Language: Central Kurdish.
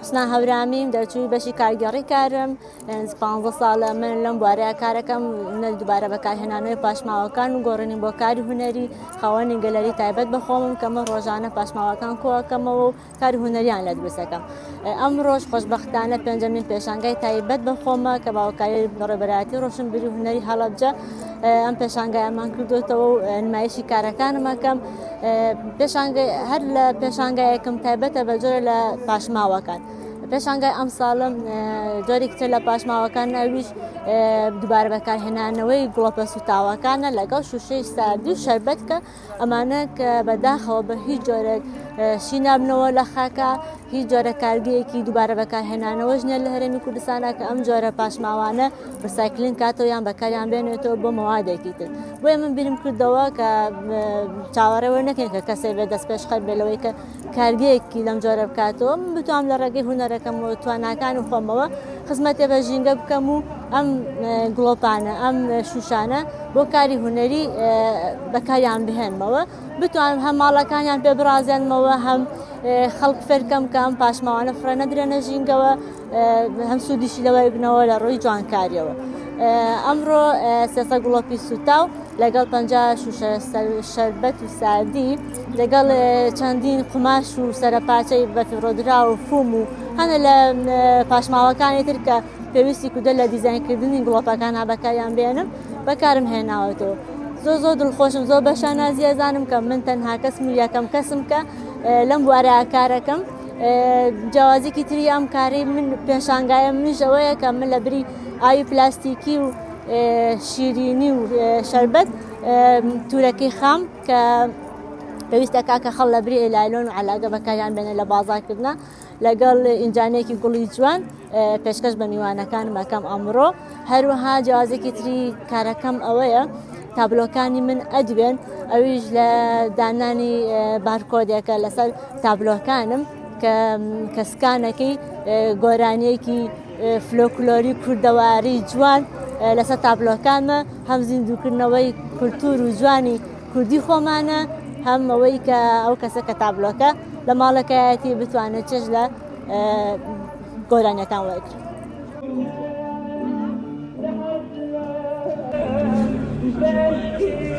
حسنا هەورامیم دەرچووی بەشی کارگەڕی کارم 15 ساڵە من لەم بوارەیە کارەکەم دووبارە بەکارهێنانەوەی پاشماوەکان و گۆڕینی بۆ کاری هونەری خاوەنی گەلەری تایبەت بەخۆمم کە من ڕۆژانە پاشماوەکان کۆکەمەوە و کاری هونەریان لە دروستەکەم. ئەم ڕۆژ خۆشبەختانە پێنجەمین پێشانگای تایبەت بەخۆمە کە باوەکاری ڕێبەرایەتی ڕۆشنبیری هونەری هەڵەبجە ئەم پێشانگایەمان کردوتەوە و نمایشی کارەکانمەکەم. هەر لە پێشانگایەکەم تایبەتە بە جۆرە لە پاشماوەکان. پێشانگای ئەم ساڵم جۆرێکتر لە پاشماوەکان ناویش دووبارە بەکارهێنانەوەی گڵۆپە سوتاوەکانە لەگەڵ شوشەی ساردی و شەربەت کە ئەمانە کە بەداخەوە بە هیچ جۆرێک شینابنەوە لە خاکە هیچ جۆرە کارگەیەکی دووبارە بەکارهێنانەوە ژنە لە هەرێمی کوردستانە کە ئەم جۆرە پاشماوانە ڕسایکلین کاتەوە یان بەکاریان بێنێتەوە بۆ مەوادێکی تر. بۆیە من بیرم کردەوە کە چاوەڕێوە نەکەین کە کەسێک بێ دەست پێش خەر بێلەوەی کە کارگەیەکی لەم جۆرە بکاتەوە من بتوانم لە ڕێگەی هونەرەکەم و تواناکان و خۆمەوە خزمەتێ بە ژینگە بکەم و ئەم گڵۆپانە ئەم شوشانە بۆ کاری هونەری بەکاریان بهێنمەوە بتوانم هەم ماڵەکانیان پێ بڕازێنمەوە هەم خەڵک فێرکەم کە ئەم پاشماوانە فڕە نەدرێنە ژینگەوە هەم سوودیشی لەوەی بنەوە لە ڕووی جوانکاریەوە. ئەمڕۆ 300 گڵۆپی سوتاو لەگەڵ 50 شوشە شەربەت و ساردی لەگەڵ چەندین قماش و سەرەپاچەی بەفیڕۆدرا و فوم و هەنە لە پاشماوەکانی تر کە پێویستی کودە لە دیزاینکردنی گڵۆپەکان بەکاریان بێنم بەکارم هێناوەتەوە. زۆر دڵخۆشم زۆر بەشانازیە زانم کە من تەنها کەسم و یەکەم کەسم کە لەم بوارەیە کارەکەم. جیاوازێکی تری ئەم کاری من پێشانگایە منیش ئەوەیە کە من لە بری ئاوی پلاستیکی و شیرینی و شەربەت تورەکەی خام کە پێویستە کاکە خەڵ لە بری ئێلایلۆن و عەلاگە بەکاریان بێنە لە بازارکردنا لەگەڵ ئینجانێکی گوڵی جوان پێشکەش بە میوانەکانم ئەەکەم ئەمڕۆ. هەروەها جیاوازێکی تری کارەکەم ئەوەیە تابلۆکانی من ئەدوێن ئەویش لە دانانی بارکۆدێکە لەسەر تابلۆکانم کە سکانەکەی گۆرانیەکی فلۆکلۆری کوردەواری جوان لەسەر تابلۆکانمە هەم زیندووکردنەوەی کولتور و جوانی کوردی خۆمانە هەم ئەوەی کە ئەو کەسە کە تابلۆکە لە ماڵەکەیەتی بتوانێت چێژ لە گۆرانیەکان وەرگرێت. Thank you.